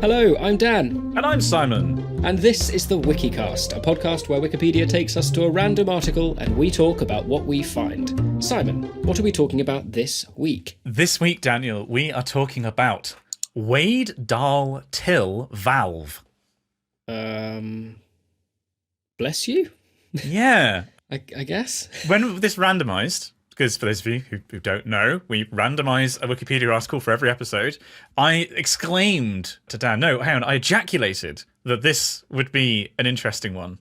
Hello, I'm Dan. And I'm Simon. And this is the Wikicast, a podcast where Wikipedia takes us to a random article and we talk about what we find. Simon, what are we talking about this week? This week, Daniel, we are talking about Wade-Dahl-Till valve. Bless you? Yeah. I guess. When this randomised, because for those of you who don't know, we randomise a Wikipedia article for every episode, I exclaimed to Dan, no, hang on, I ejaculated that this would be an interesting one.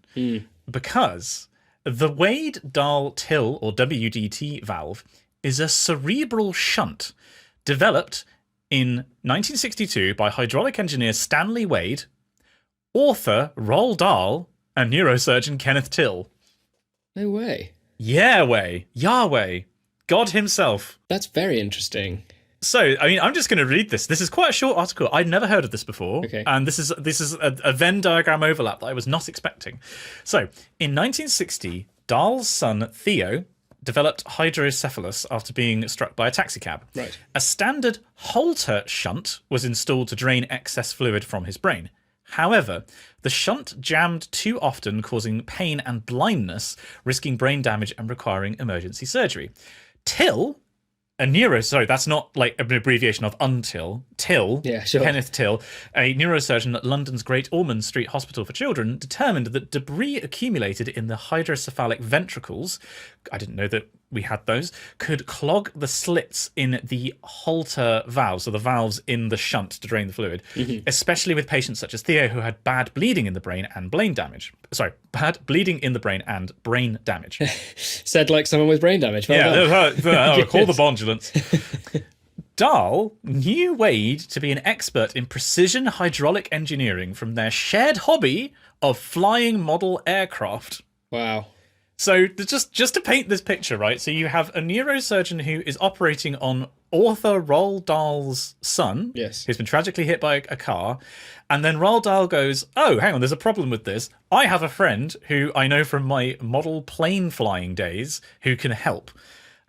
Because the Wade-Dahl-Till, or WDT valve, is a cerebral shunt developed in 1962 by hydraulic engineer Stanley Wade, author Roald Dahl, and neurosurgeon Kenneth Till. No way. Yahweh, God himself. That's very interesting. So, I mean, I'm just going to read this. This is quite a short article. I'd never heard of this before. Okay. And this is a Venn diagram overlap that I was not expecting. So, in 1960, Dahl's son, Theo, developed hydrocephalus after being struck by a taxicab. Right. A standard Holter shunt was installed to drain excess fluid from his brain. However, the shunt jammed too often, causing pain and blindness, risking brain damage and requiring emergency surgery. Till, that's not like an abbreviation of until. Till, yeah, sure. Kenneth Till, a neurosurgeon at London's Great Ormond Street Hospital for Children, determined that debris accumulated in the hydrocephalic ventricles, I didn't know that we had those, could clog the slits in the Holter valves, so the valves in the shunt to drain the fluid, especially with patients such as Theo who had bad bleeding in the brain and brain damage. Bad bleeding in the brain and brain damage. Said like someone with brain damage. Well done. Call the ambulance. Dahl knew Wade to be an expert in precision hydraulic engineering from their shared hobby of flying model aircraft. Wow. So just to paint this picture, right? So you have a neurosurgeon who is operating on author Roald Dahl's son, yes, who's been tragically hit by a car, and then Roald Dahl goes, oh, hang on, there's a problem with this. I have a friend who I know from my model plane flying days who can help.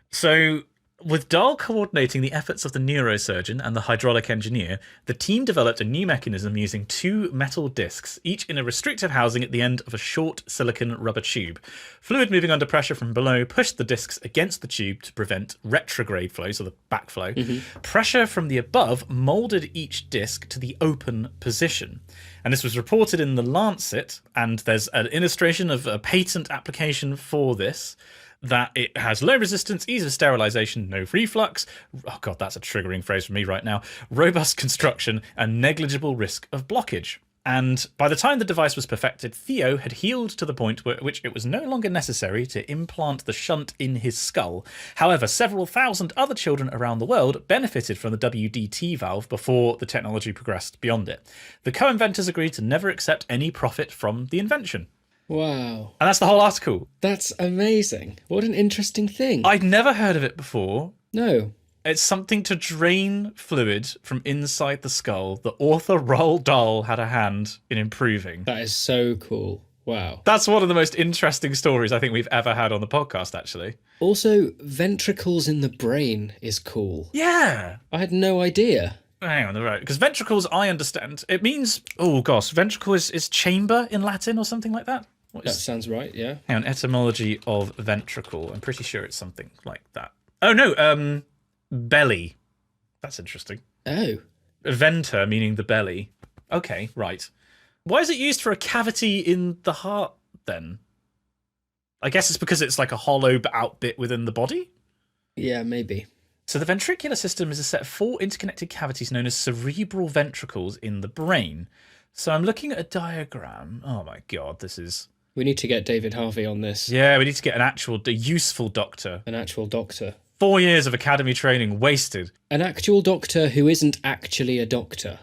So with Dahl coordinating the efforts of the neurosurgeon and the hydraulic engineer, the team developed a new mechanism using two metal discs, each in a restrictive housing at the end of a short silicon rubber tube. Fluid moving under pressure from below pushed the discs against the tube to prevent retrograde flow, so the backflow. Pressure from the above moulded each disc to the open position. And this was reported in the Lancet, and there's an illustration of a patent application for this, that it has low resistance, ease of sterilization, no reflux, oh god, that's a triggering phrase for me right now, robust construction, and negligible risk of blockage. And by the time the device was perfected, Theo had healed to the point at which it was no longer necessary to implant the shunt in his skull. However, several thousand other children around the world benefited from the WDT valve before the technology progressed beyond it. The co-inventors agreed to never accept any profit from the invention. Wow. And that's the whole article. That's amazing. What an interesting thing. I'd never heard of it before. No. It's something to drain fluid from inside the skull that author Roald Dahl had a hand in improving. That is so cool. Wow. That's one of the most interesting stories I think we've ever had on the podcast, actually. Also, ventricles in the brain is cool. Yeah. I had no idea. Hang on, right, because ventricles, I understand. It means, oh gosh, ventricle is chamber in Latin or something like that? That sounds right, yeah. Hang on, etymology of ventricle. I'm pretty sure it's something like that. Oh no, belly. That's interesting. Oh. Venter, meaning the belly. Okay, right. Why is it used for a cavity in the heart, then? I guess it's because it's like a hollow out bit within the body? Yeah, maybe. So the ventricular system is a set of four interconnected cavities known as cerebral ventricles in the brain. So I'm looking at a diagram. Oh my god, this is... We need to get David Harvey on this. Yeah, we need to get a useful doctor. An actual doctor. 4 years of academy training wasted. An actual doctor who isn't actually a doctor,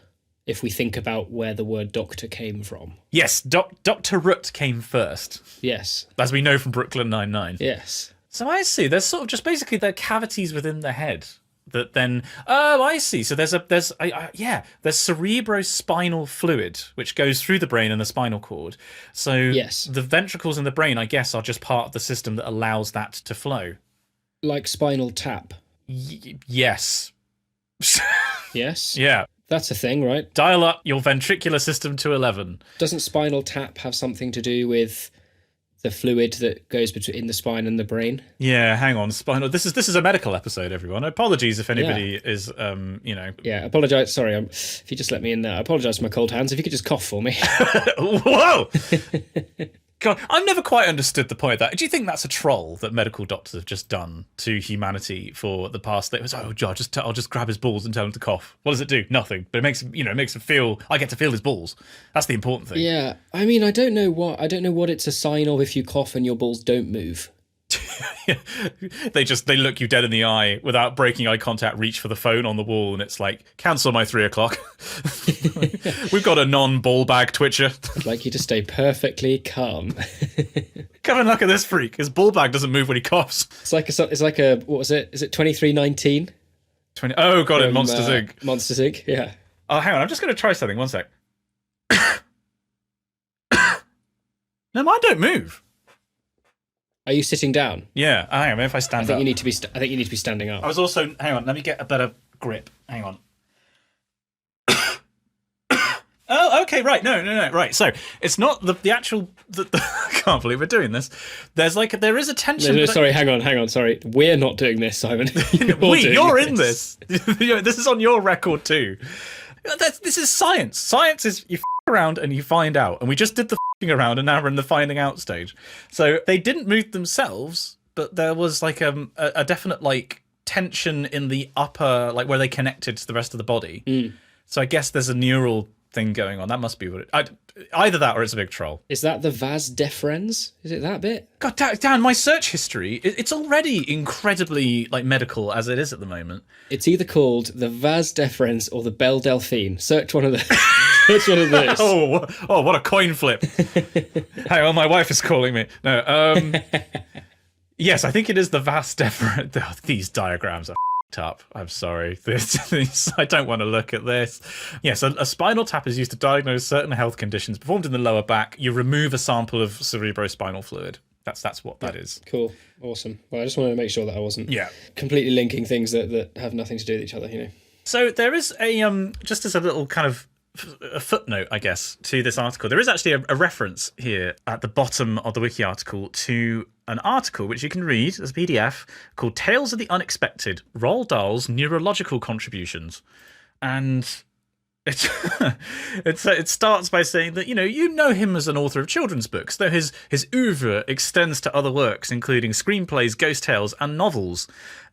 if we think about where the word doctor came from. Yes, Dr. Root came first. Yes. As we know from Brooklyn Nine-Nine. Yes. So I see. There's sort of just basically the cavities within the head that then... Oh, I see. So there's cerebrospinal fluid, which goes through the brain and the spinal cord. So yes, the ventricles in the brain, I guess, are just part of the system that allows that to flow. Like Spinal Tap. Yes. Yes? Yeah. That's a thing, right? Dial up your ventricular system to 11. Doesn't spinal tap have something to do with the fluid that goes between the spine and the brain? Yeah, hang on. Spinal. This is a medical episode, everyone. Apologies if anybody is, Yeah, apologise. Sorry, if you just let me in there. I apologise for my cold hands. If you could just cough for me. Whoa! God, I've never quite understood the point of that. Do you think that's a troll that medical doctors have just done to humanity for the past? It was, I'll just grab his balls and tell him to cough. What does it do? Nothing. But it makes him feel. I get to feel his balls. That's the important thing. Yeah, I mean, I don't know what it's a sign of if you cough and your balls don't move. They look you dead in the eye without breaking eye contact, reach for the phone on the wall, and it's like, cancel my 3 o'clock. We've got a non-ball bag twitcher. I'd like you to stay perfectly calm. Come and look at this freak. His ball bag doesn't move when he coughs. It's like a what was it? Is it 2319? 20. Oh, got it. Monsters Inc. Monsters Inc. Yeah. Oh, hang on. I'm just going to try something. One sec. No, mine don't move. Are you sitting down? Yeah, I am. If I stand I think up. you need to be. I think you need to be standing up. I was also. Hang on. Let me get a better grip. Hang on. Oh, okay. Right. No. Right. So it's not the actual. I can't believe we're doing this. There is a tension. No, sorry. Hang on. Sorry. We're not doing this, Simon. You're in this. This is on your record too. This is science. Science is you around and you find out, and we just did the around and now we're in the finding out stage. So they didn't move themselves, but there was like a definite like tension in the upper, like where they connected to the rest of the body. So I guess there's a neural thing going on. That must be what it. Either that or it's a big troll. Is that the vas deferens? Is it that bit? God, Dan, my search history, it's already incredibly like medical as it is at the moment. It's either called the vas deferens or the Belle Delphine. Search one of the. Search one of those. Oh, what a coin flip. Hang on, my wife is calling me. No, yes, I think it is the vas deferens. These diagrams are up. I'm sorry. I don't want to look at this. Yes, a spinal tap is used to diagnose certain health conditions performed in the lower back. You remove a sample of cerebrospinal fluid. That's what that is. Cool. Awesome. Well, I just wanted to make sure that I wasn't Yeah. completely linking things that have nothing to do with each other, you know. So there is a just as a little kind of a footnote, I guess, to this article. There is actually a reference here at the bottom of the wiki article to an article which you can read as a PDF called Tales of the Unexpected, Roald Dahl's Neurological Contributions. And it starts by saying that, you know him as an author of children's books, though his oeuvre extends to other works, including screenplays, ghost tales, and novels,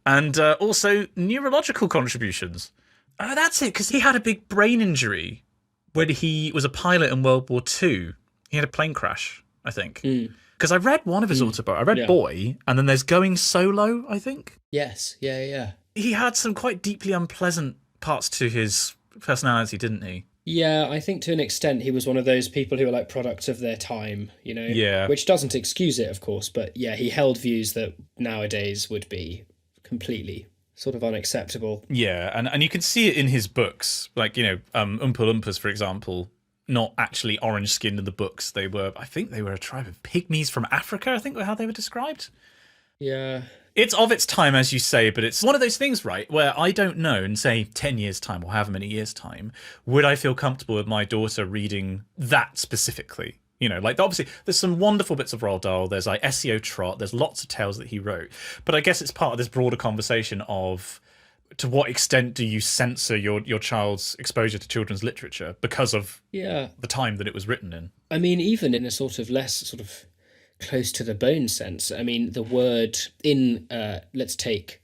and also neurological contributions. Oh, that's it, because he had a big brain injury when he was a pilot in World War II. He had a plane crash, I think. Because I read one of his autobiographies. I read Boy, and then there's Going Solo, I think. Yes, yeah. He had some quite deeply unpleasant parts to his personality, didn't he? Yeah, I think to an extent he was one of those people who were like products of their time, Yeah. Which doesn't excuse it, of course, but yeah, he held views that nowadays would be sort of unacceptable. Yeah, and you can see it in his books, like, Oompa Loompas, for example, not actually orange-skinned in the books. I think they were a tribe of pygmies from Africa, I think were how they were described. Yeah. It's of its time, as you say, but it's one of those things, right, where I don't know, in, say, 10 years' time or however many years' time, would I feel comfortable with my daughter reading that specifically? Like, obviously, there's some wonderful bits of Roald Dahl. There's, like, SEO Trot. There's lots of tales that he wrote. But I guess it's part of this broader conversation of to what extent do you censor your child's exposure to children's literature because of the time that it was written in? I mean, even in a sort of less sort of close to the bone sense, I mean, the word in, let's take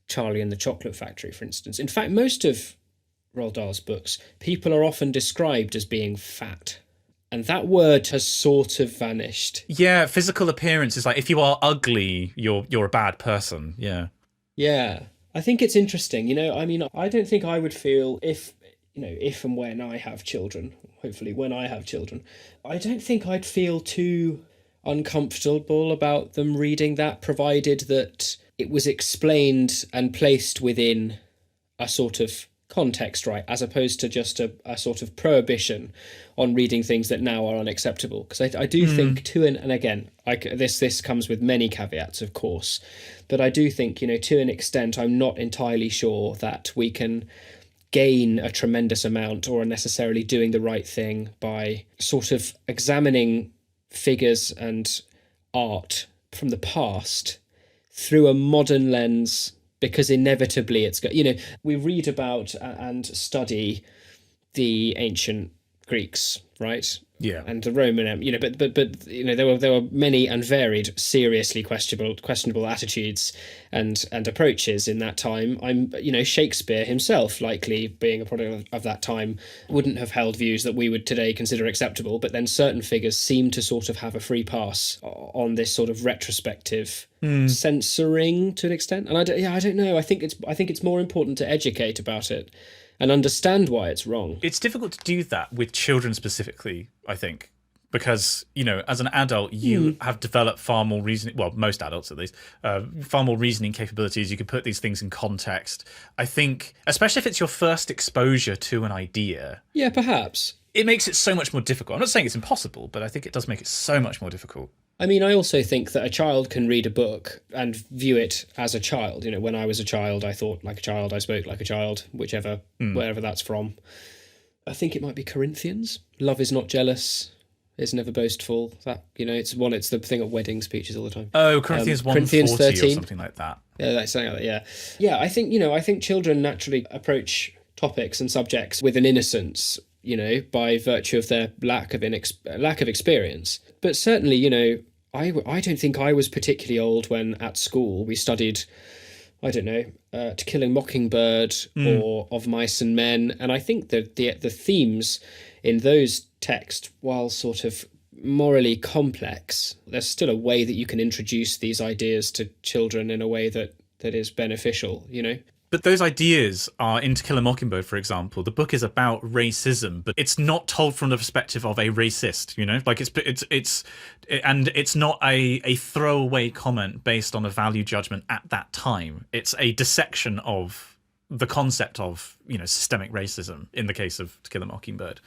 Charlie and the Chocolate Factory, for instance. In fact, most of Roald Dahl's books, people are often described as being fat. And that word has sort of vanished. Yeah, physical appearance is like, if you are ugly, you're a bad person. Yeah. Yeah. I think it's interesting, I mean, I don't think I would feel if and when I have children, hopefully when I have children, I don't think I'd feel too uncomfortable about them reading that, provided that it was explained and placed within a sort of context, right, as opposed to just a sort of prohibition on reading things that now are unacceptable. Because I do think and again, this comes with many caveats, of course, but I do think, to an extent, I'm not entirely sure that we can gain a tremendous amount or are necessarily doing the right thing by sort of examining figures and art from the past through a modern lens, because inevitably it's got, we read about and study the ancient Greeks, right? Yeah. And the Roman, but there were many and varied, seriously questionable attitudes and approaches in that time. Shakespeare himself, likely being a product of that time, wouldn't have held views that we would today consider acceptable. But then certain figures seem to sort of have a free pass on this sort of retrospective censoring to an extent. And I don't know. I think it's more important to educate about it and understand why it's wrong. It's difficult to do that with children specifically, I think, because, as an adult, you have developed far more reasoning, well, most adults at least, far more reasoning capabilities. You can put these things in context. I think, especially if it's your first exposure to an idea. Yeah, perhaps. It makes it so much more difficult. I'm not saying it's impossible, but I think it does make it so much more difficult. I mean, I also think that a child can read a book and view it as a child. When I was a child, I thought like a child, I spoke like a child, wherever that's from. I think it might be Corinthians. Love is not jealous, is never boastful. That, it's the thing at wedding speeches all the time. Oh, Corinthians 1:40 or something like that. Yeah, that's something like that, yeah. Yeah, I think children naturally approach topics and subjects with an innocence, by virtue of their lack of experience. But certainly, I don't think I was particularly old when at school we studied, I don't know, To Kill a Mockingbird or Of Mice and Men. And I think that the themes in those texts, while sort of morally complex, there's still a way that you can introduce these ideas to children in a way that is beneficial, But those ideas are in To Kill a Mockingbird, for example. The book is about racism, but it's not told from the perspective of a racist. Like it's not a throwaway comment based on a value judgment at that time. It's a dissection of the concept of systemic racism in the case of To Kill a Mockingbird.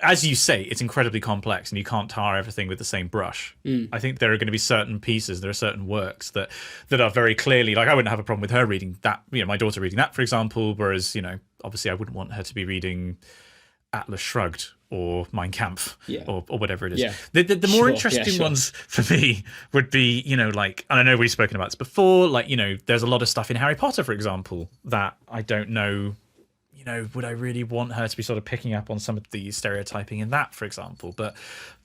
As you say, it's incredibly complex and you can't tar everything with the same brush. I think there are going to be certain pieces, there are certain works that are very clearly, like I wouldn't have a problem with her reading that, my daughter reading that, for example, whereas, obviously I wouldn't want her to be reading Atlas Shrugged or Mein Kampf or whatever it is. Yeah. The more interesting ones for me would be, and I know we've spoken about this before, there's a lot of stuff in Harry Potter, for example, that I don't know, would I really want her to be sort of picking up on some of the stereotyping in that, for example? But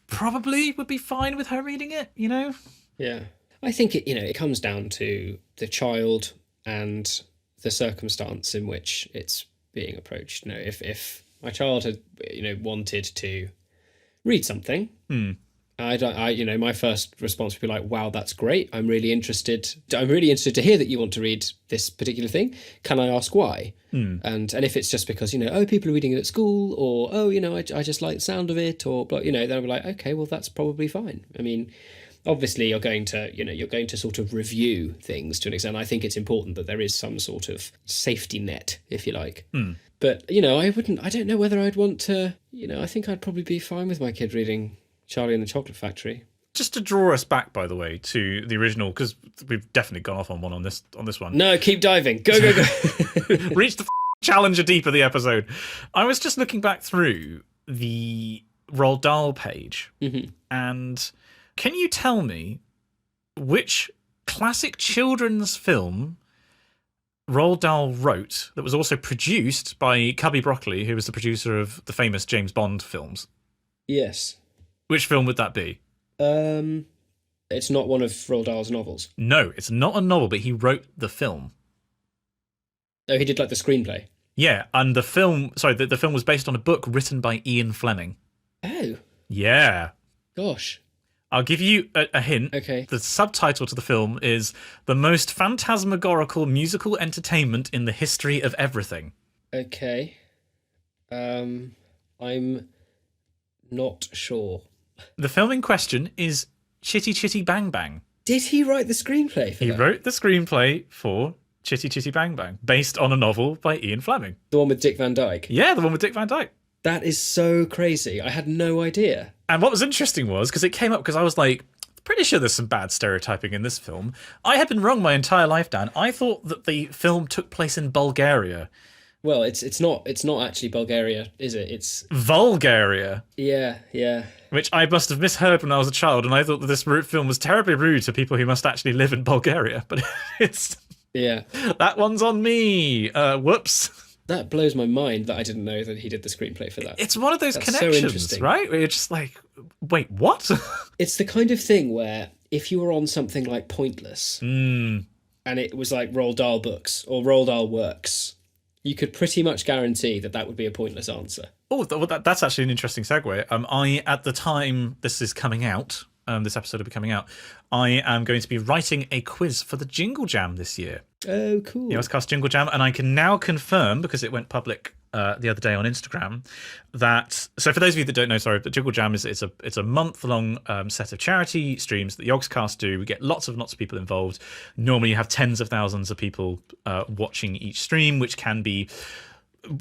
probably would be fine with her reading it, Yeah. I think it comes down to the child and the circumstance in which it's being approached. If my child had, wanted to read something, my first response would be like, wow, that's great. I'm really interested to hear that you want to read this particular thing. Can I ask why? And if it's just because, people are reading it at school, or, I just like the sound of it, or, then I'll be like, okay, well, that's probably fine. I mean, obviously you're going to sort of review things to an extent. I think it's important that there is some sort of safety net, if you like. But, I don't know whether I'd want to, I think I'd probably be fine with my kid reading Charlie and the Chocolate Factory. Just to draw us back, by the way, to the original, because we've definitely gone off on one on this one. No, keep diving. Go. Reach the Challenger deep of the episode. I was just looking back through the Roald Dahl page, and can you tell me which classic children's film Roald Dahl wrote that was also produced by Cubby Broccoli, who was the producer of the famous James Bond films? Yes. Which film would that be? It's not one of Roald Dahl's novels. No, it's not a novel, but he wrote the film. Oh, he did like the screenplay? Yeah, and the film was based on a book written by Ian Fleming. Oh. Yeah. Gosh. I'll give you a hint. Okay. The subtitle to the film is The Most Phantasmagorical Musical Entertainment in the History of Everything. Okay. I'm not sure. The film in question is Chitty Chitty Bang Bang. Did he write the screenplay for that? He wrote the screenplay for Chitty Chitty Bang Bang, based on a novel by Ian Fleming. The one with Dick Van Dyke? Yeah, the one with Dick Van Dyke. That is so crazy. I had no idea. And what was interesting was, because it came up, because I was like, pretty sure there's some bad stereotyping in this film. I had been wrong my entire life, Dan. I thought that the film took place in Bulgaria. Well, it's not actually Bulgaria, is it? It's Bulgaria, yeah. which I must have misheard when I was a child, and I thought that this film was terribly rude to people who must actually live in Bulgaria. But it's Yeah. that one's on me. Whoops. That blows my mind that I didn't know that he did the screenplay for that. It's one of those That's so connections, interesting. right? Where you're just like, wait, what? It's the kind of thing where if you were on something like Pointless and it was like Roald Dahl books or Roald Dahl works, you could pretty much guarantee that that would be a pointless answer. Oh, that's actually an interesting segue. I, at the time this is coming out, this episode will be coming out, I am going to be writing a quiz for the Jingle Jam this year. Oh, cool. The Wikicast Jingle Jam, and I can now confirm, because it went public the other day on Instagram, that, so for those of you that don't know, sorry, the Jingle Jam is it's a month-long set of charity streams that the Wikicast do. We get lots of people involved. Normally you have tens of thousands of people watching each stream, which can be,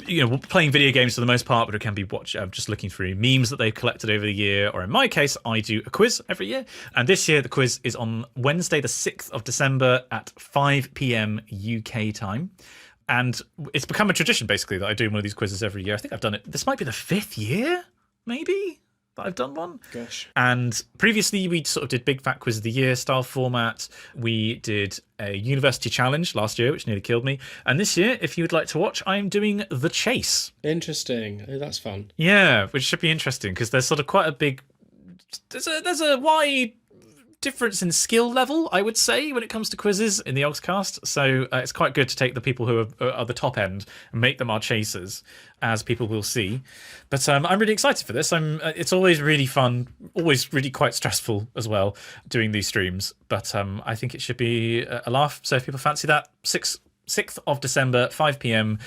you know, playing video games for the most part, but it can be just looking through memes that they've collected over the year, or in my case, I do a quiz every year. And this year, the quiz is on Wednesday, the 6th of December at 5 p.m. UK time. And it's become a tradition, basically, that I do one of these quizzes every year. I think I've done it. This might be the 5th year, maybe, that I've done one. Gosh. And previously, we sort of did Big Fat Quiz of the Year style format. We did a university challenge last year, which nearly killed me. And this year, if you would like to watch, I'm doing The Chase. Interesting. Oh, that's fun. Yeah, which should be interesting, because there's sort of quite a big... There's a wide difference in skill level, I would say, when it comes to quizzes in the Oxcast. So it's quite good to take the people who are the top end and make them our chasers, as people will see. But I'm really excited for this. It's always really fun, always really quite stressful as well, doing these streams. But I think it should be a laugh. So if people fancy that, 6th of December, 5 p.m,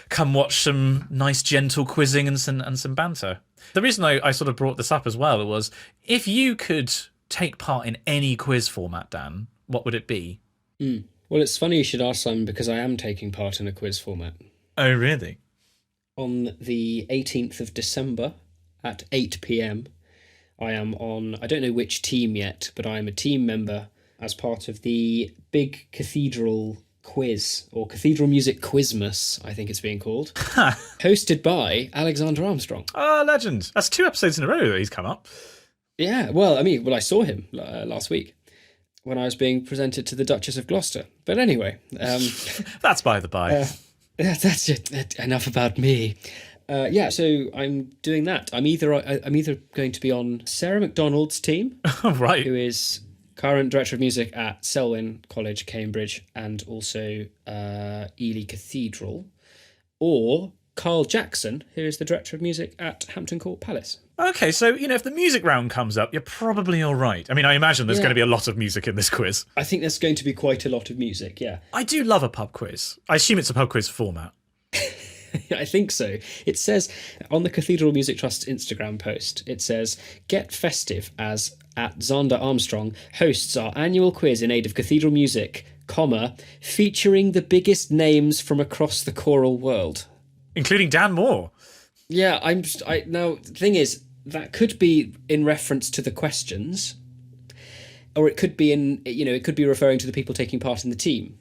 come watch some nice gentle quizzing and some banter. The reason I sort of brought this up as well was, if you could take part in any quiz format, Dan, what would it be? Well, it's funny you should ask, Simon, because I am taking part in a quiz format. Oh, really? On the 18th of December at 8 p.m, I am on, I don't know which team yet, but I am a team member as part of the big cathedral quiz, or Cathedral Music Quizmas, I think it's being called, hosted by Alexander Armstrong. Oh, legend. That's 2 episodes in a row that he's come up. Yeah, well, I saw him last week when I was being presented to the Duchess of Gloucester. But anyway... That's by the by. That's it. Enough about me. So I'm doing that. I'm either going to be on Sarah McDonald's team, Right. who is current Director of Music at Selwyn College, Cambridge, and also Ely Cathedral, or Carl Jackson, who is the Director of Music at Hampton Court Palace. Okay, so, if the music round comes up, you're probably all right. I mean, I imagine there's going to be a lot of music in this quiz. I think there's going to be quite a lot of music, yeah. I do love a pub quiz. I assume it's a pub quiz format. I think so. It says on the Cathedral Music Trust's Instagram post, it says, "Get festive as at Zander Armstrong hosts our annual quiz in aid of cathedral music, featuring the biggest names from across the choral world." Including Dan Moore. Yeah, now, the thing is, that could be in reference to the questions, or it could be it could be referring to the people taking part in the team,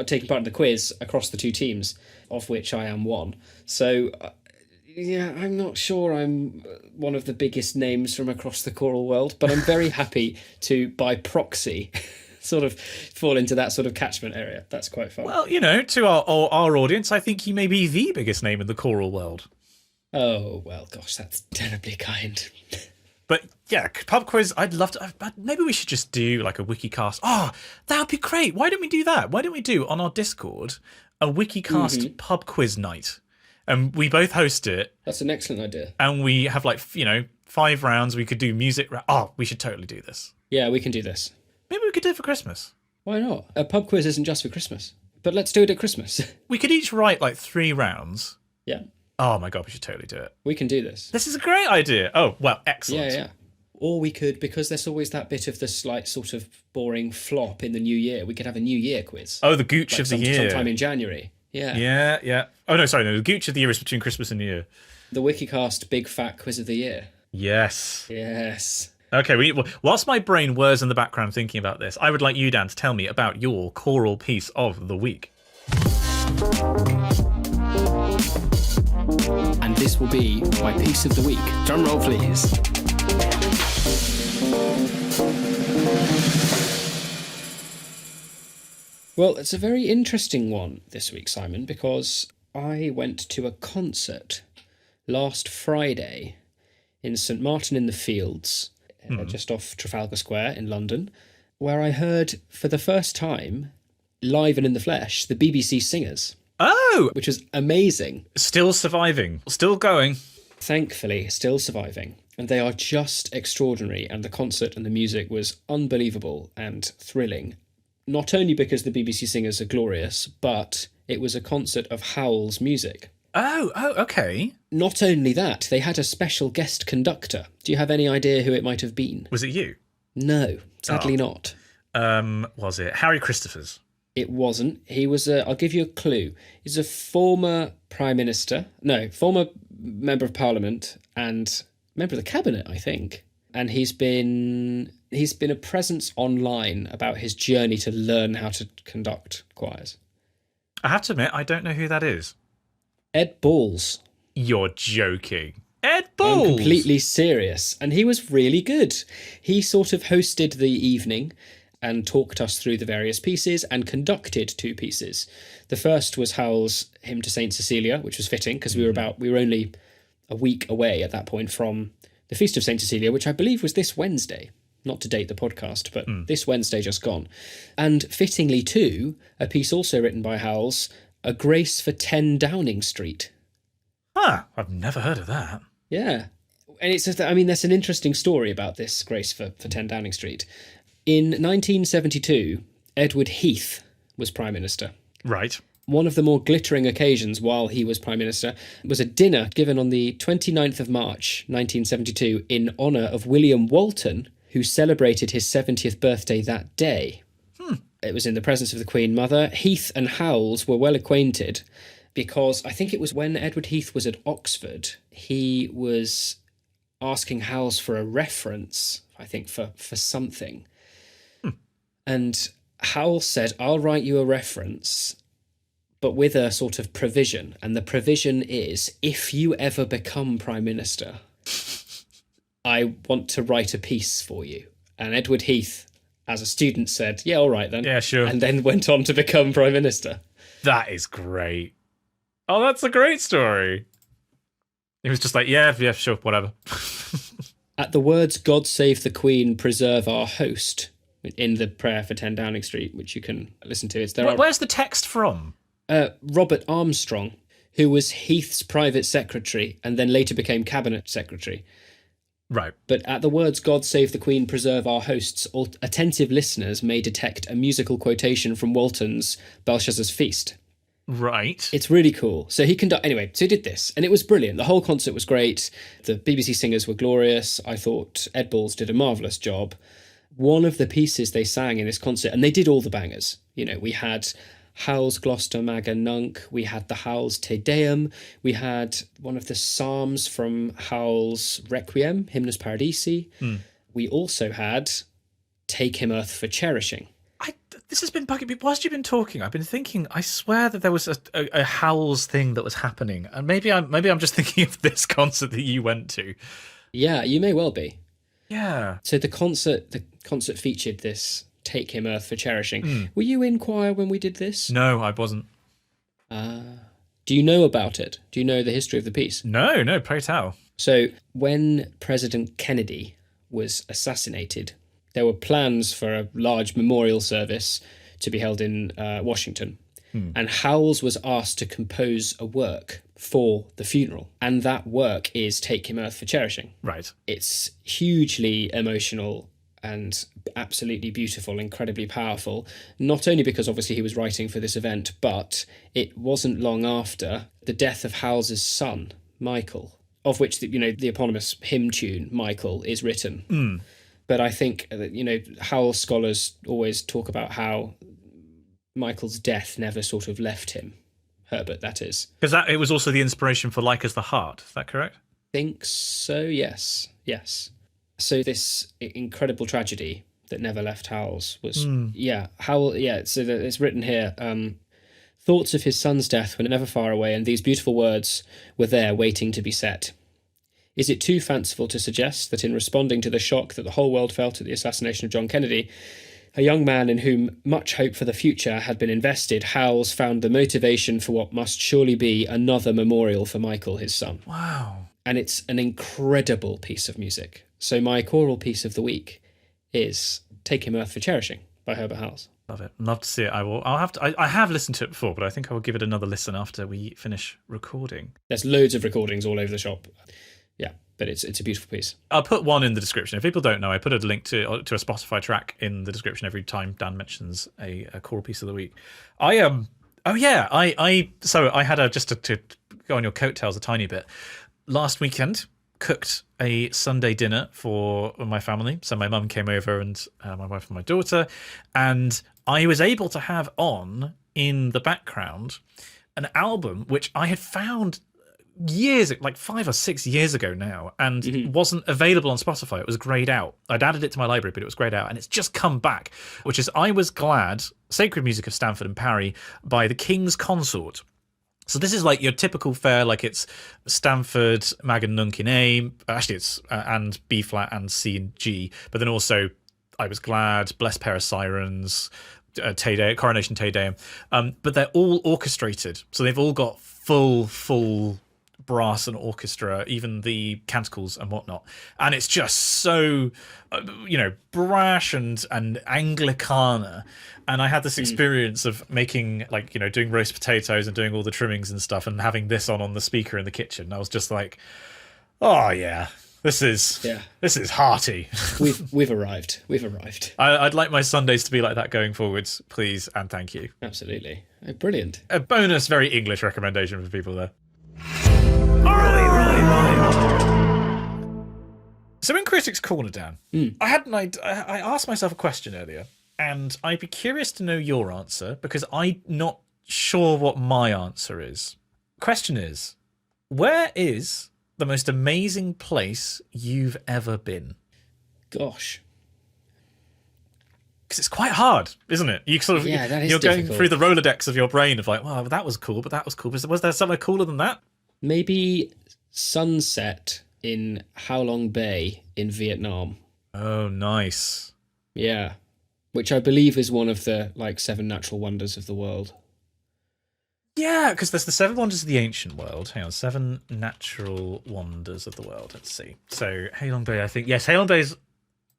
taking part in the quiz across the 2 teams, of which I am one. So, I'm not sure I'm one of the biggest names from across the choral world, but I'm very happy to, by proxy, sort of fall into that sort of catchment area. That's quite fun. Well, to our audience, I think you may be the biggest name in the choral world. Oh, well, gosh, that's terribly kind. But yeah, pub quiz, I'd love to. Maybe we should just do like a Wikicast. Oh, that would be great. Why don't we do that? Why don't we do on our Discord a Wikicast pub quiz night? And we both host it. That's an excellent idea. And we have 5 rounds. We could do music. Oh, we should totally do this. Yeah, we can do this. Maybe we could do it for Christmas. Why not? A pub quiz isn't just for Christmas. But let's do it at Christmas. We could each write 3 rounds. Yeah. Oh my God, we should totally do it. We can do this. This is a great idea. Oh, well, excellent. Yeah. Or we could, because there's always that bit of the slight sort of boring flop in the new year, we could have a New Year quiz. Oh, the Gooch of the year. Sometime in January. Yeah. Yeah. Oh, no, sorry. No, the Gooch of the year is between Christmas and New Year. The Wikicast Big Fat Quiz of the Year. Yes. Okay, whilst my brain whirs in the background thinking about this, I would like you, Dan, to tell me about your choral piece of the week. this will be my piece of the week. Drum roll, please. Well, it's a very interesting one this week, Simon, because I went to a concert last Friday in St Martin in the Fields, just off Trafalgar Square in London, where I heard for the first time, live and in the flesh, the BBC Singers. Oh! Which was amazing. Still surviving. Still going. Thankfully, still surviving. And they are just extraordinary, and the concert and the music was unbelievable and thrilling. Not only because the BBC Singers are glorious, but it was a concert of Howl's music. Oh, okay. Not only that, they had a special guest conductor. Do you have any idea who it might have been? Was it you? No, sadly not. Was it Harry Christophers? It wasn't. He was I'll give you a clue. He's a former Prime Minister. No, former Member of Parliament and member of the Cabinet, I think. And he's been a presence online about his journey to learn how to conduct choirs. I have to admit, I don't know who that is. Ed Balls. You're joking. Ed Balls! I'm completely serious. And he was really good. He sort of hosted the evening and talked us through the various pieces and conducted two pieces. The first was Howl's Hymn to St. Cecilia, which was fitting because we were only a week away at that point from the Feast of St. Cecilia, which I believe was this Wednesday. Not to date the podcast, but this Wednesday just gone. And fittingly too, a piece also written by Howells, A Grace for 10 Downing Street. I've never heard of that. Yeah. And there's an interesting story about this Grace for 10 Downing Street. In 1972, Edward Heath was Prime Minister. Right. One of the more glittering occasions while he was Prime Minister was a dinner given on the 29th of March, 1972, in honour of William Walton, who celebrated his 70th birthday that day. It was in the presence of the Queen Mother. Heath and Howells were well acquainted because I think it was when Edward Heath was at Oxford, he was asking Howells for a reference, I think, for something. And Howells said, I'll write you a reference, but with a sort of provision. And the provision is, if you ever become Prime Minister, I want to write a piece for you. And Edward Heath, as a student, said, yeah, all right then. Yeah, sure. And then went on to become Prime Minister. That is great. Oh, that's a great story. He was just like, yeah, sure, whatever. At the words, God save the Queen, preserve our host, in the prayer for 10 Downing Street, which you can listen to. Where's the text from? Robert Armstrong, who was Heath's private secretary and then later became cabinet secretary. Right. But at the words, God save the Queen, preserve our hosts, attentive listeners may detect a musical quotation from Walton's Belshazzar's Feast. Right. It's really cool. So he did this, and it was brilliant. The whole concert was great. The BBC singers were glorious. I thought Ed Balls did a marvellous job. One of the pieces they sang in this concert, and they did all the bangers. We had Howells' Gloucester Maga Nunc, we had the Howells Te Deum, we had one of the Psalms from Howells' Requiem, Hymnus Paradisi. We also had Take Him Earth for Cherishing. This has been bugging me. Whilst you've been talking, I've been thinking, I swear that there was a Howells thing that was happening. And maybe I'm just thinking of this concert that you went to. Yeah, you may well be. Yeah. So the concert featured this Take Him Earth for Cherishing. Were you in choir when we did this? No, I wasn't. Do you know about it? Do you know the history of the piece? No, pray tell. So when President Kennedy was assassinated, there were plans for a large memorial service to be held in Washington. And Howells was asked to compose a work for the funeral. And that work is Take Him Earth for Cherishing. Right. It's hugely emotional and absolutely beautiful, incredibly powerful, not only because obviously he was writing for this event, but it wasn't long after the death of Howells's son, Michael, of which the eponymous hymn tune, Michael, is written. But I think Howell scholars always talk about how Michael's death never sort of left him. Herbert, that is. Because it was also the inspiration for Like as the Heart, is that correct? Think so, yes. So this incredible tragedy that never left Howells was, so it's written here, Thoughts of his son's death were never far away, and these beautiful words were there waiting to be said. Is it too fanciful to suggest that in responding to the shock that the whole world felt at the assassination of John Kennedy, a young man in whom much hope for the future had been invested, Howells found the motivation for what must surely be another memorial for Michael, his son? Wow. And it's an incredible piece of music. So my choral piece of the week is Take Him Earth for Cherishing by Herbert Howells. Love it. Love to see it. I'll have to. I have listened to it before, but I think I will give it another listen after we finish recording. There's loads of recordings all over the shop. Yeah, but it's a beautiful piece. I'll put one in the description. If people don't know, I put a link to a Spotify track in the description every time Dan mentions a choral piece of the week. So I had just to go on your coattails a tiny bit. Last weekend, cooked a Sunday dinner for my family. So my mum came over and my wife and my daughter, and I was able to have on in the background an album which I had found years, like 5 or 6 years ago now, and wasn't available on Spotify. It was greyed out. I'd added it to my library, but it was greyed out, and it's just come back, which is I Was Glad, Sacred Music of Stanford and Parry by the King's Consort. So this is like your typical fare, like it's Stanford, Mag and Nunc in A, actually it's and B flat and C and G, but then also I Was Glad, Blessed Pair of Sirens, Coronation Te Deum, but they're all orchestrated, so they've all got full brass and orchestra, even the canticles and whatnot, and it's just so brash and Anglicana. And I had this experience of making, like, doing roast potatoes and doing all the trimmings and stuff, and having this on the speaker in the kitchen. I was just like, oh yeah, this is hearty. We've arrived. I'd like my Sundays to be like that going forwards, please and thank you. Absolutely. Oh, brilliant. A bonus, very English recommendation for people there. So in Critics Corner, Dan, I asked myself a question earlier, and I'd be curious to know your answer, because I'm not sure what my answer is. Question is, where is the most amazing place you've ever been? Gosh. Because it's quite hard, isn't it? You sort of, that is you're difficult. going through the Rolodex of your brain of like, well, that was cool, but that was cool. Was there somewhere cooler than that? Maybe sunset in Halong Bay in Vietnam. Oh, nice. Yeah. Which I believe is one of the 7 natural wonders of the world. Yeah, because there's the 7 wonders of the ancient world. Hang on, 7 natural wonders of the world. Let's see. So Halong Bay, I think. Yes, Halong Bay's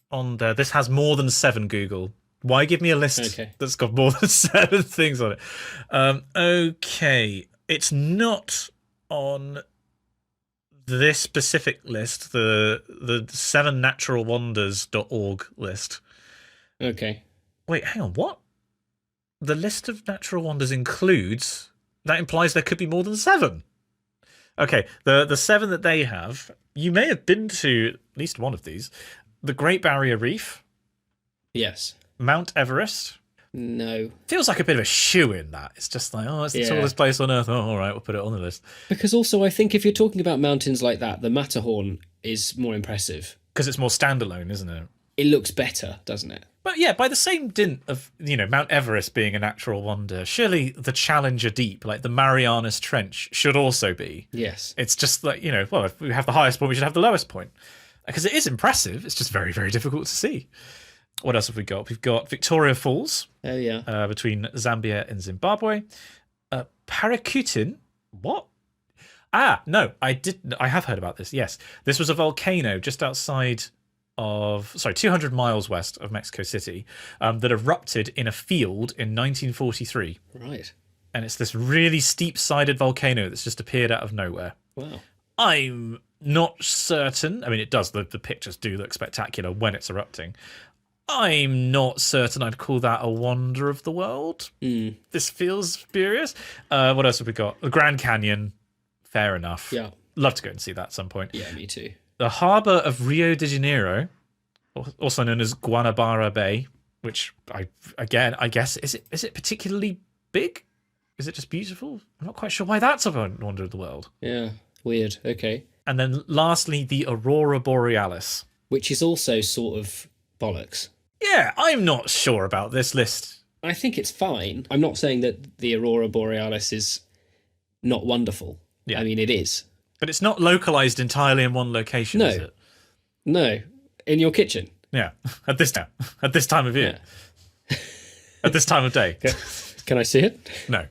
on there. This has more than 7, Google. Why give me a list that's got more than 7 things on it? Okay. It's not on this specific list, the 7naturalwonders.org list. Okay. Wait, hang on, what? The list of natural wonders includes... That implies there could be more than 7. Okay, the 7 that they have, you may have been to at least one of these. The Great Barrier Reef. Yes. Mount Everest. No. Feels like a bit of a shoe-in, that. It's just like, it's the tallest place on Earth. Oh, all right, we'll put it on the list. Because also, I think if you're talking about mountains like that, the Matterhorn is more impressive. Because it's more standalone, isn't it? It looks better, doesn't it? But yeah, by the same dint of, Mount Everest being a natural wonder, surely the Challenger Deep, like the Marianas Trench, should also be. Yes. It's just like, well, if we have the highest point, we should have the lowest point. Because it is impressive. It's just very, very difficult to see. What else have we got? We've got Victoria Falls. Oh, yeah. Between Zambia and Zimbabwe. Paracutin. What? No, I have heard about this. Yes. This was a volcano just outside of 200 miles west of Mexico City that erupted in a field in 1943. Right. And it's this really steep-sided volcano that's just appeared out of nowhere. Wow. I'm not certain. I mean, it does. The pictures do look spectacular when it's erupting. I'm not certain I'd call that a wonder of the world. This feels spurious. What else have we got? The Grand Canyon. Fair enough. Yeah. Love to go and see that at some point. Yeah, me too. The harbour of Rio de Janeiro, also known as Guanabara Bay, which I guess is it particularly big? Is it just beautiful? I'm not quite sure why that's a wonder of the world. Yeah, weird. Okay. And then lastly, the Aurora Borealis, which is also sort of bollocks. Yeah, I'm not sure about this list I think it's fine. I'm not saying that the aurora borealis is not wonderful. Yeah. I mean, it is. But it's not localized entirely in one location, No. is it? No, in your kitchen. Yeah. At this time of year. Yeah. At this time of day. Can I see it? No.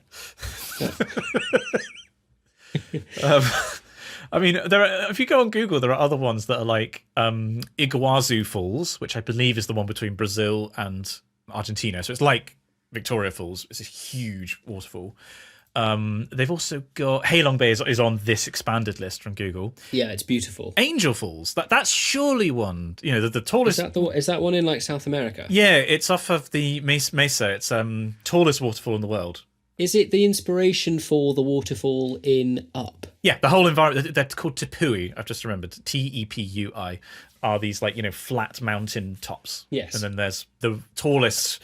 I mean, if you go on Google, there are other ones that are like Iguazu Falls, which I believe is the one between Brazil and Argentina. So it's like Victoria Falls. It's a huge waterfall. They've also got Halong Bay is on this expanded list from Google. Yeah, it's beautiful. Angel Falls. That's surely one. You know, the tallest. Is that one in like South America? Yeah, it's off of the Mesa. It's tallest waterfall in the world. Is it the inspiration for the waterfall in Up? Yeah, the whole environment. They're called Tepui. I've just remembered. Tepui are these like flat mountain tops. Yes. And then there's the tallest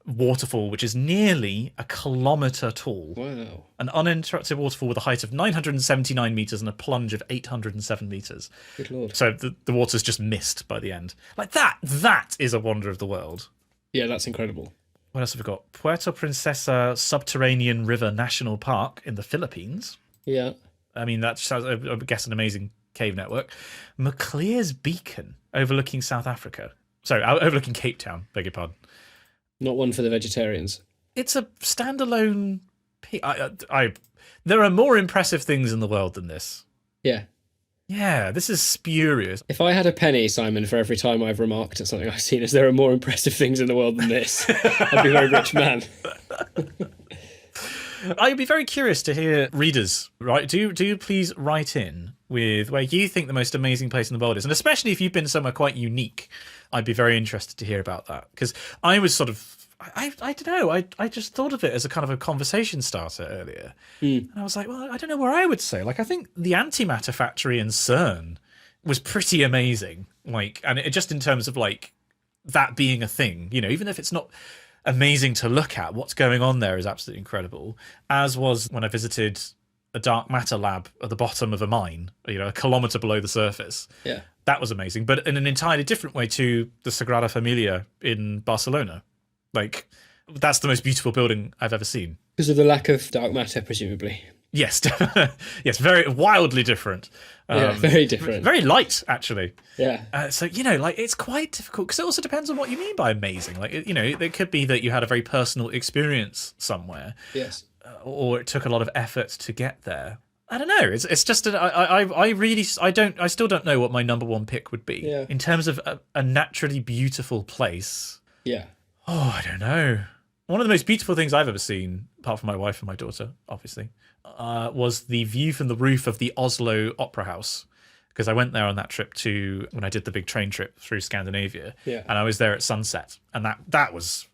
waterfall, which is nearly a kilometre tall. Wow. An uninterrupted waterfall with a height of 979 metres and a plunge of 807 metres. Good Lord. So the water's just mist by the end. Like that is a wonder of the world. Yeah, that's incredible. What else have we got? Puerto Princesa Subterranean River National Park in the Philippines. Yeah. I mean, that sounds, I guess, an amazing cave network. Maclear's Beacon overlooking South Africa. Sorry, overlooking Cape Town, beg your pardon. Not one for the vegetarians. It's a standalone... There are more impressive things in the world than this. Yeah. Yeah, this is spurious. If I had a penny, Simon, for every time I've remarked at something I've seen as there are more impressive things in the world than this, I'd be a very rich man. I'd be very curious to hear readers, right? Do you please write in with where you think the most amazing place in the world is, and especially if you've been somewhere quite unique. I'd be very interested to hear about that, because I was sort of, I don't know, I just thought of it as a kind of a conversation starter earlier. And I was like, well, I don't know where I would say. Like, I think the antimatter factory in CERN was pretty amazing. Like, and it just in terms of like that being a thing, even if it's not amazing to look at, what's going on there is absolutely incredible. As was when I visited a dark matter lab at the bottom of a mine, a kilometre below the surface. Yeah. That was amazing, but in an entirely different way to the Sagrada Familia in Barcelona. Like, that's the most beautiful building I've ever seen. Because of the lack of dark matter, presumably. Yes, yes, very wildly different. Yeah, very different. Very light, actually. Yeah. So, like, it's quite difficult, because it also depends on what you mean by amazing. Like, it could be that you had a very personal experience somewhere. Yes. Or it took a lot of effort to get there. I don't know. It's just I still don't know what my number one pick would be in terms of a naturally beautiful place. Yeah. Oh, I don't know. One of the most beautiful things I've ever seen, apart from my wife and my daughter, obviously, was the view from the roof of the Oslo Opera House. Because I went there on that trip when I did the big train trip through Scandinavia, and I was there at sunset, and that was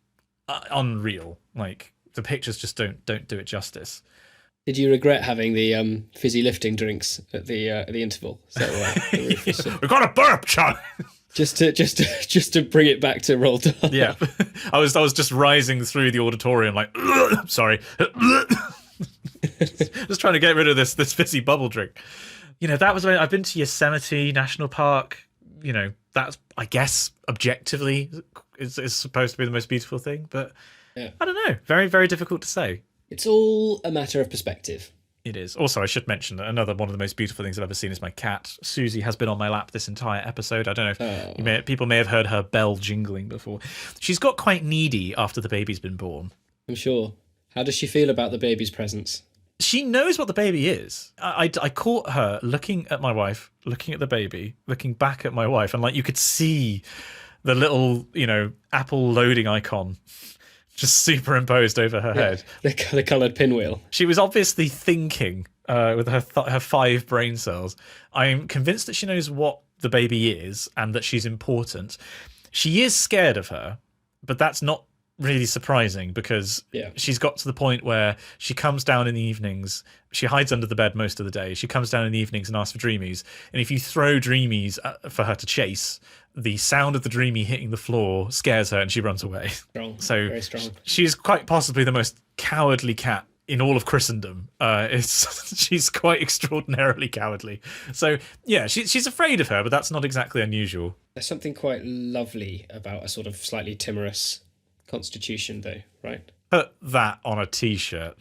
unreal. Like, the pictures just don't do it justice. Did you regret having the fizzy lifting drinks at the interval? So, We've got a burp, John. just to bring it back to Roald Dahl. Yeah, I was just rising through the auditorium like, sorry, just trying to get rid of this fizzy bubble drink. That was when I've been to Yosemite National Park. That's, I guess, objectively is supposed to be the most beautiful thing, but I don't know. Very, very difficult to say. It's all a matter of perspective. It is. Also, I should mention that another one of the most beautiful things I've ever seen is my cat. Susie has been on my lap this entire episode. I don't know if people may have heard her bell jingling before. She's got quite needy after the baby's been born. I'm sure. How does she feel about the baby's presence? She knows what the baby is. I caught her looking at my wife, looking at the baby, looking back at my wife, and like you could see the little, Apple loading icon just superimposed over her head. The coloured pinwheel. She was obviously thinking with her 5 brain cells. I'm convinced that she knows what the baby is and that she's important. She is scared of her, but that's not really surprising because she's got to the point where she comes down in the evenings. She hides under the bed most of the day. She comes down in the evenings and asks for dreamies. And if you throw dreamies for her to chase, the sound of the dreamie hitting the floor scares her and she runs away. Strong. So very strong. She's quite possibly the most cowardly cat in all of Christendom. She's quite extraordinarily cowardly. So yeah, she's afraid of her, but that's not exactly unusual. There's something quite lovely about a sort of slightly timorous constitution, though, right? Put that on a t-shirt.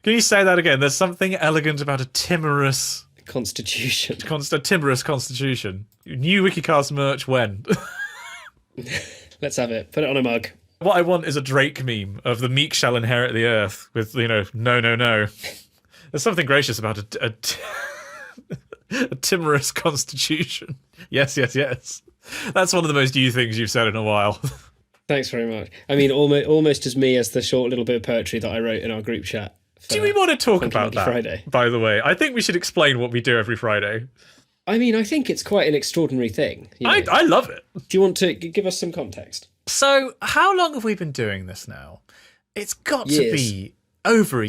Can you say that again? There's something elegant about a timorous constitution. A timorous constitution. New Wikicast merch when? Let's have it. Put it on a mug. What I want is a Drake meme of the meek shall inherit the earth with, no, no, no. There's something gracious about a timorous constitution. Yes, yes, yes. That's one of the most you things you've said in a while. Thanks very much. I mean, almost as me as the short little bit of poetry that I wrote in our group chat. Do we want to talk Funky about Monkey that, Friday? by the way? I think we should explain what we do every Friday. I mean, I think it's quite an extraordinary thing. I love it. Do you want to give us some context? So, how long have we been doing this now? It's got Years. to be over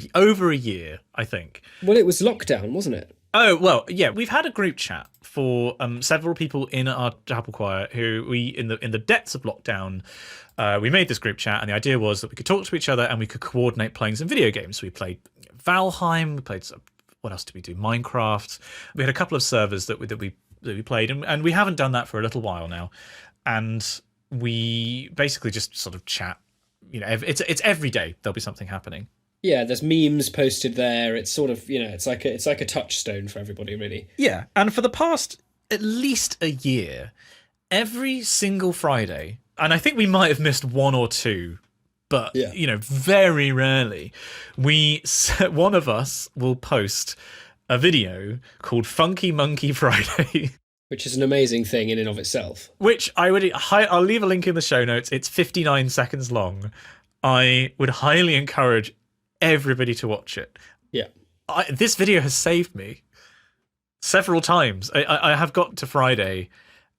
a year, I think. Well, it was lockdown, wasn't it? Oh, well, yeah, we've had a group chat for several people in our chapel choir who we, in the depths of lockdown, we made this group chat, and the idea was that we could talk to each other and we could coordinate playing some video games. So we played Valheim, we played what else did we do? Minecraft. We had a couple of servers that we played, and we haven't done that for a little while now. And we basically just sort of chat. It's every day there'll be something happening. Yeah, there's memes posted there. It's sort of, it's like a touchstone for everybody, really. Yeah, and for the past at least a year, every single Friday, and I think we might have missed one or two, but very rarely, one of us will post a video called Funky Monkey Friday. Which is an amazing thing in and of itself. Which I'll leave a link in the show notes. It's 59 seconds long. I would highly encourage everybody to watch it. Yeah. This video has saved me several times. I have got to Friday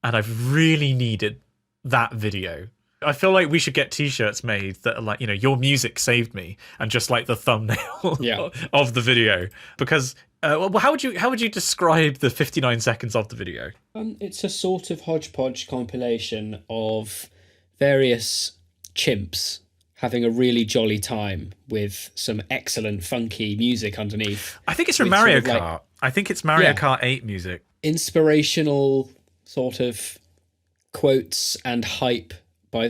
and I've really needed that video. I feel like we should get t-shirts made that are like, your music saved me, and just like the thumbnail of the video. Because how would you describe the 59 seconds of the video? It's a sort of hodgepodge compilation of various chimps having a really jolly time with some excellent funky music underneath. I think it's from Mario Kart. I think it's Mario Kart 8 music. Inspirational sort of quotes and hype by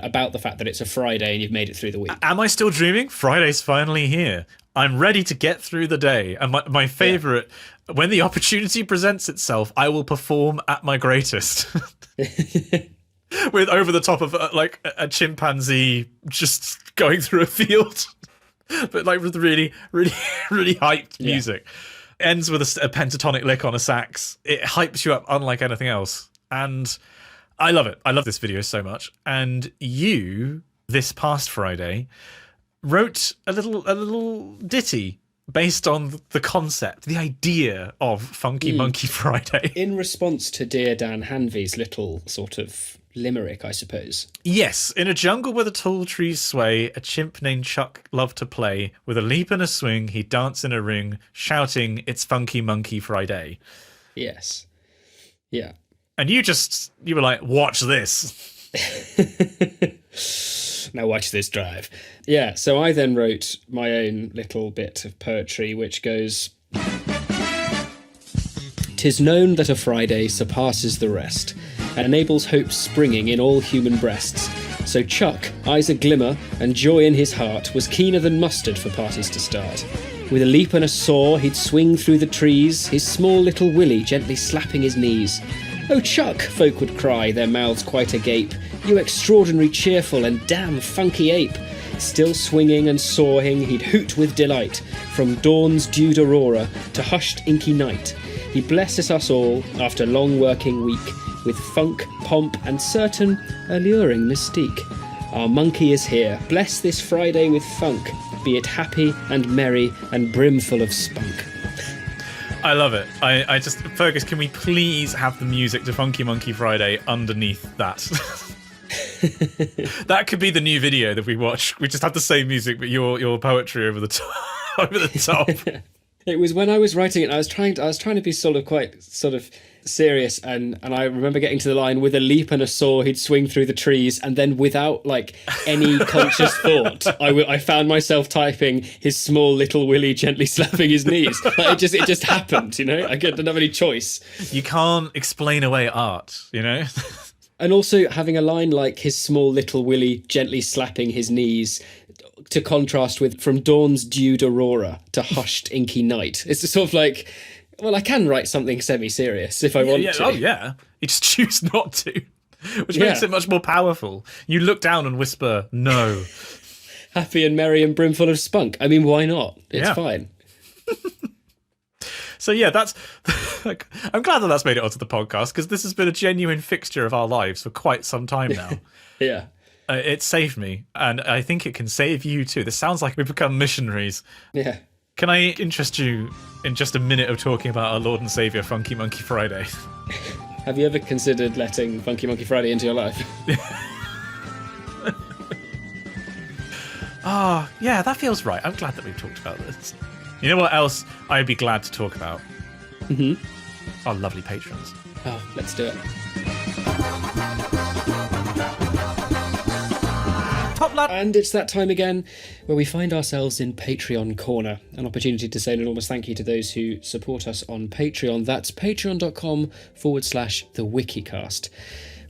about the fact that it's a Friday and you've made it through the week. Am I still dreaming? Friday's finally here. I'm ready to get through the day. And my favourite, when the opportunity presents itself, I will perform at my greatest. With over the top of like a chimpanzee just going through a field. But like with really, really, really hyped music. Ends with a pentatonic lick on a sax. It hypes you up unlike anything else. And I love it. I love this video so much. And you, this past Friday, wrote a little ditty based on the concept, the idea of Funky Monkey Friday. In response to dear Dan Hanvey's little sort of limerick, I suppose. Yes, in a jungle where the tall trees sway, a chimp named Chuck loved to play. With a leap and a swing, he'd dance in a ring, shouting, "It's Funky Monkey Friday." Yes. Yeah. And you were like, watch this. Now watch this drive. Yeah, so I then wrote my own little bit of poetry, which goes... "'Tis known that a Friday surpasses the rest, and enables hope's springing in all human breasts. So Chuck, eyes a glimmer, and joy in his heart, was keener than mustard for parties to start. With a leap and a soar, he'd swing through the trees, his small little willy gently slapping his knees. 'Oh, Chuck,' folk would cry, their mouths quite agape, 'you extraordinary cheerful and damn funky ape.' Still swinging and soaring, he'd hoot with delight, from dawn's dewed aurora to hushed inky night. He blesses us all, after long working week, with funk, pomp, and certain alluring mystique. Our monkey is here, bless this Friday with funk, be it happy and merry and brimful of spunk." I love it. I just, Fergus, can we please have the music to Funky Monkey Friday underneath that? That could be the new video that we watch. We just have the same music, but your poetry over the top. Over the top. It was when I was writing it, I was trying to be quite serious, and I remember getting to the line, "With a leap and a soar, he'd swing through the trees," and then without like any conscious thought, I found myself typing, "his small little willy gently slapping his knees." Like it just happened, I didn't have any choice. You can't explain away art, And also having a line like his small little Willie gently slapping his knees to contrast with from dawn's dewed aurora to hushed inky night. It's sort of like, well, I can write something semi-serious if I want to. Oh, yeah. You just choose not to, which makes it much more powerful. You look down and whisper, no. Happy and merry and brimful of spunk. I mean, why not? It's fine. So yeah, I'm glad that that's made it onto the podcast, because this has been a genuine fixture of our lives for quite some time now. Yeah. It saved me, and I think it can save you too. This sounds like we've become missionaries. Yeah. Can I interest you in just a minute of talking about our Lord and Saviour, Funky Monkey Friday? Have you ever considered letting Funky Monkey Friday into your life? Yeah, that feels right. I'm glad that we've talked about this. You know what else I'd be glad to talk about? Mm-hmm. Our lovely patrons. Oh, let's do it. Top lad. And it's that time again where we find ourselves in Patreon Corner, an opportunity to say an enormous thank you to those who support us on Patreon. That's patreon.com/the Wikicast.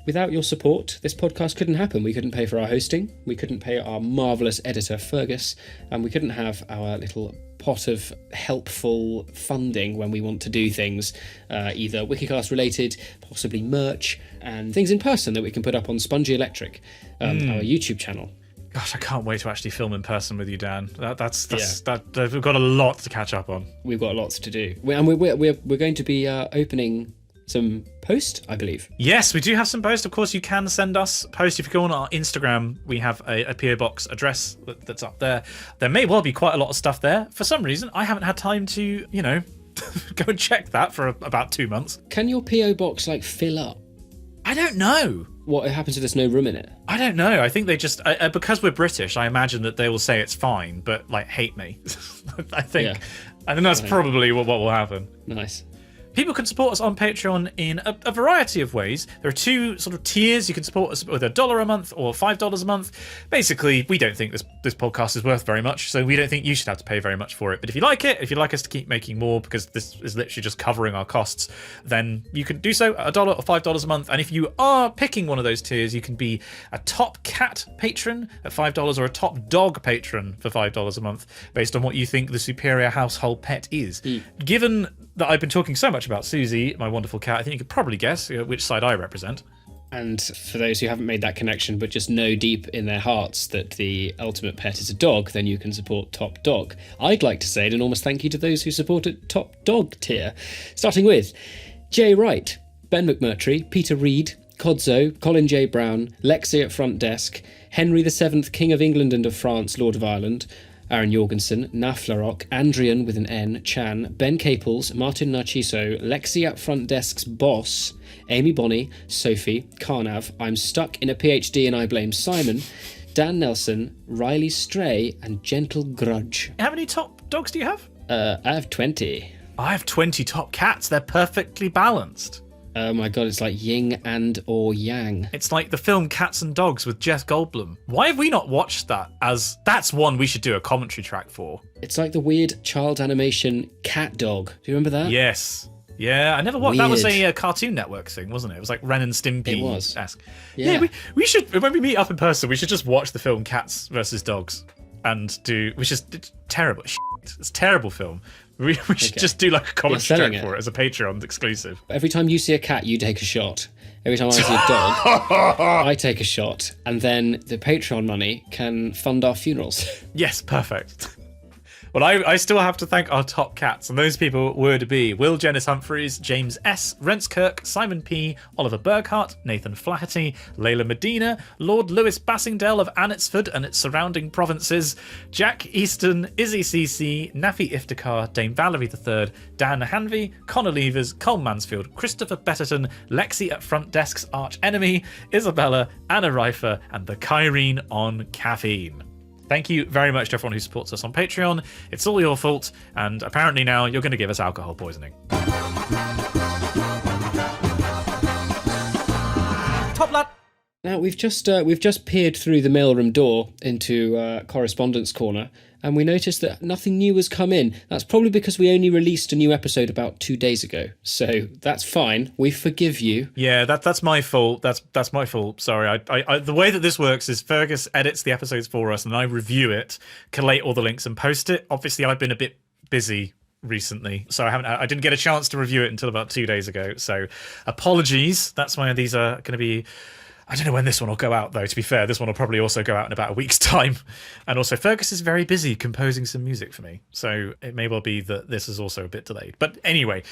Without your support, this podcast couldn't happen. We couldn't pay for our hosting, we couldn't pay our marvellous editor, Fergus, and we couldn't have our little pot of helpful funding when we want to do things, either Wikicast related, possibly merch, and things in person that we can put up on Spongy Electric, our YouTube channel. Gosh, I can't wait to actually film in person with you, Dan. That's we've got a lot to catch up on. We've got lots to do. And we're going to be opening some post, I believe. Yes, we do have some post. Of course, you can send us post. If you go on our Instagram, we have a PO box address that's up there. There may well be quite a lot of stuff there. For some reason, I haven't had time to, go and check that for about 2 months. Can your PO box fill up? I don't know. What happens if there's no room in it? I don't know. I think they just because we're British, I imagine that they will say it's fine, but hate me. I think that's probably what will happen. Nice. People can support us on Patreon in a variety of ways. There are 2 sort of tiers. You can support us with $1 a month or $5 a month. Basically, we don't think this podcast is worth very much, so we don't think you should have to pay very much for it. But if you like it, if you'd like us to keep making more, because this is literally just covering our costs, then you can do so at $1 or $5 a month. And if you are picking one of those tiers, you can be a top cat patron at $5 or a top dog patron for $5 a month, based on what you think the superior household pet is. Given that I've been talking so much about Susie, my wonderful cat, I think you could probably guess which side I represent. And for those who haven't made that connection but just know deep in their hearts that the ultimate pet is a dog, then you can support Top Dog. I'd like to say an enormous thank you to those who support at Top Dog tier, starting with Jay Wright, Ben McMurtry, Peter Reed, Codzo, Colin J. Brown, Lexi at Front Desk, Henry VII, King of England and of France, Lord of Ireland, Aaron Jorgensen, Naf Larocque, Andrian with an N, Chan, Ben Caples, Martin Narciso, Lexi at Front Desk's boss, Amy Bonney, Sophie, Carnav, I'm Stuck in a PhD and I Blame Simon, Dan Nelson, Riley Stray, and Gentle Grudge. How many top dogs do you have? I have 20. I have 20 top cats. They're perfectly balanced. Oh my god, it's like yin and or yang. It's like the film Cats and Dogs with Jeff Goldblum. Why have we not watched that? That's one we should do a commentary track for. It's like the weird child animation Cat Dog. Do you remember that? Yes. Yeah, I never watched. That was a Cartoon Network thing, wasn't it? It was like Ren and Stimpy. It was. Yeah, we should, when we meet up in person, we should just watch the film Cats versus Dogs and it's terrible. It's a terrible film. We should just do like a commentary track for it as a Patreon exclusive. Every time you see a cat, you take a shot. Every time I see a dog, I take a shot. And then the Patreon money can fund our funerals. Yes, perfect. Well, I still have to thank our top cats, and those people would be Will Janice Humphreys, James S., Rents Kirk, Simon P., Oliver Burkhart, Nathan Flaherty, Layla Medina, Lord Lewis Bassingdale of Anitsford and its surrounding provinces, Jack Easton, Izzy CC, Nafi Iftikhar, Dame Valerie III, Dan Hanvey, Connor Levers, Cole Mansfield, Christopher Betterton, Lexi at Front Desk's arch enemy, Isabella, Anna Reifer, and the Kyrene on caffeine. Thank you very much to everyone who supports us on Patreon. It's all your fault, and apparently now you're going to give us alcohol poisoning. Top lad! Now, we've just peered through the mailroom door into Correspondence Corner, and we noticed that nothing new has come in. That's probably because we only released a new episode about 2 days ago. So that's fine. We forgive you. Yeah, that's my fault. That's my fault. Sorry. I the way that this works is Fergus edits the episodes for us, and I review it, collate all the links, and post it. Obviously, I've been a bit busy recently, so I didn't get a chance to review it until about 2 days ago. So apologies. That's why these are going to be. I don't know when this one will go out, though, to be fair. This one will probably also go out in about a week's time. And also, Fergus is very busy composing some music for me, so it may well be that this is also a bit delayed. But anyway,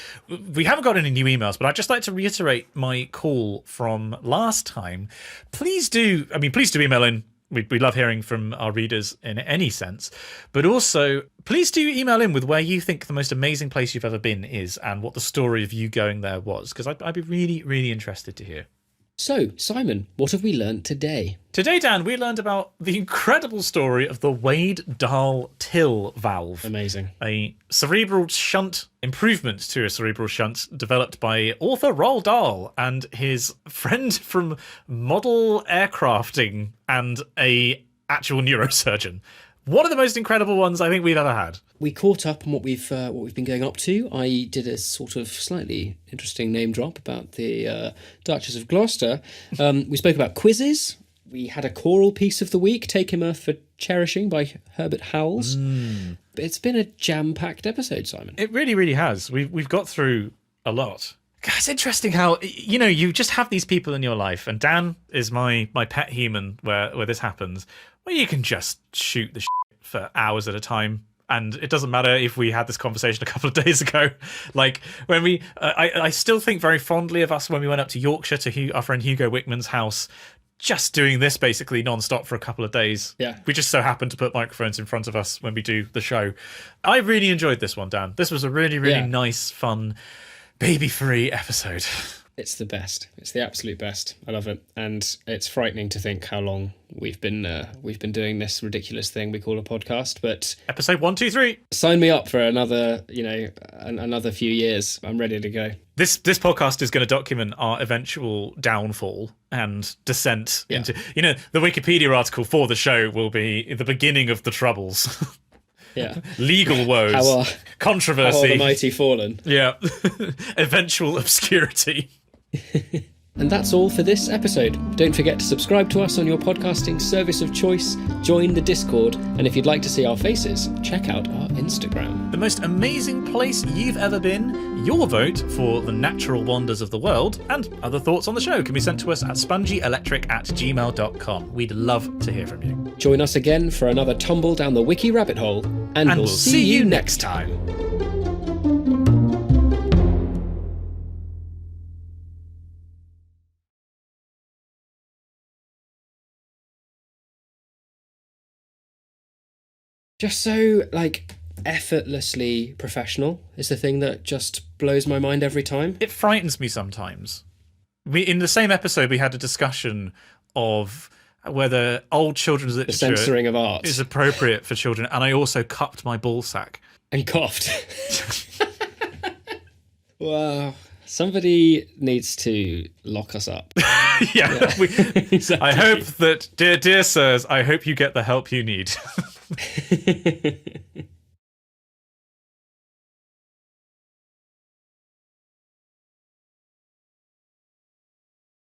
we haven't got any new emails, but I'd just like to reiterate my call from last time. Please do email in. We love hearing from our readers in any sense. But also, please do email in with where you think the most amazing place you've ever been is and what the story of you going there was, because I'd be really, really interested to hear. So, Simon, what have we learnt today? Today, Dan, we learned about the incredible story of the Wade-Dahl-Till valve. Amazing. A cerebral shunt improvement to a cerebral shunt developed by author Roald Dahl and his friend from model aircrafting and a actual neurosurgeon. One of the most incredible ones I think we've ever had. We caught up on what we've been going up to. I did a sort of slightly interesting name drop about the Duchess of Gloucester. We spoke about quizzes. We had a choral piece of the week, Take Him Earth for Cherishing by Herbert Howells. It's been a jam-packed episode, Simon. It really, really has. We've got through a lot. God, it's interesting how, you just have these people in your life, and Dan is my pet human where this happens, where you can just shoot the shit for hours at a time. And it doesn't matter if we had this conversation a couple of days ago. Like, when I still think very fondly of us when we went up to Yorkshire to our friend Hugo Wickman's house, just doing this basically non-stop for a couple of days. Yeah. We just so happened to put microphones in front of us when we do the show. I really enjoyed this one, Dan. This was a really, really nice, fun, baby-free episode. It's the best. It's the absolute best. I love it, and it's frightening to think how long we've been doing this ridiculous thing we call a podcast. But episode 123. Sign me up for another, another few years. I'm ready to go. This podcast is going to document our eventual downfall and descent into. The Wikipedia article for the show will be the beginning of the troubles. Yeah. Legal woes. Controversy. How are the mighty fallen. Yeah. Eventual obscurity. And that's all for this episode. Don't forget to subscribe to us on your podcasting service of choice, join the Discord, and if you'd like to see our faces, check out our Instagram. The most amazing place you've ever been, your vote for the natural wonders of the world, and other thoughts on the show can be sent to us at spongyelectric@gmail.com. We'd love to hear from you. Join us again for another tumble down the wiki rabbit hole, and we'll see you next time. Just so, effortlessly professional is the thing that just blows my mind every time. It frightens me sometimes. In the same episode, we had a discussion of whether old children's literature the censoring of art is appropriate for children, and I also cupped my ball sack. And coughed. Wow. Somebody needs to lock us up. Yeah. Exactly. I hope that, dear sirs, I hope you get the help you need.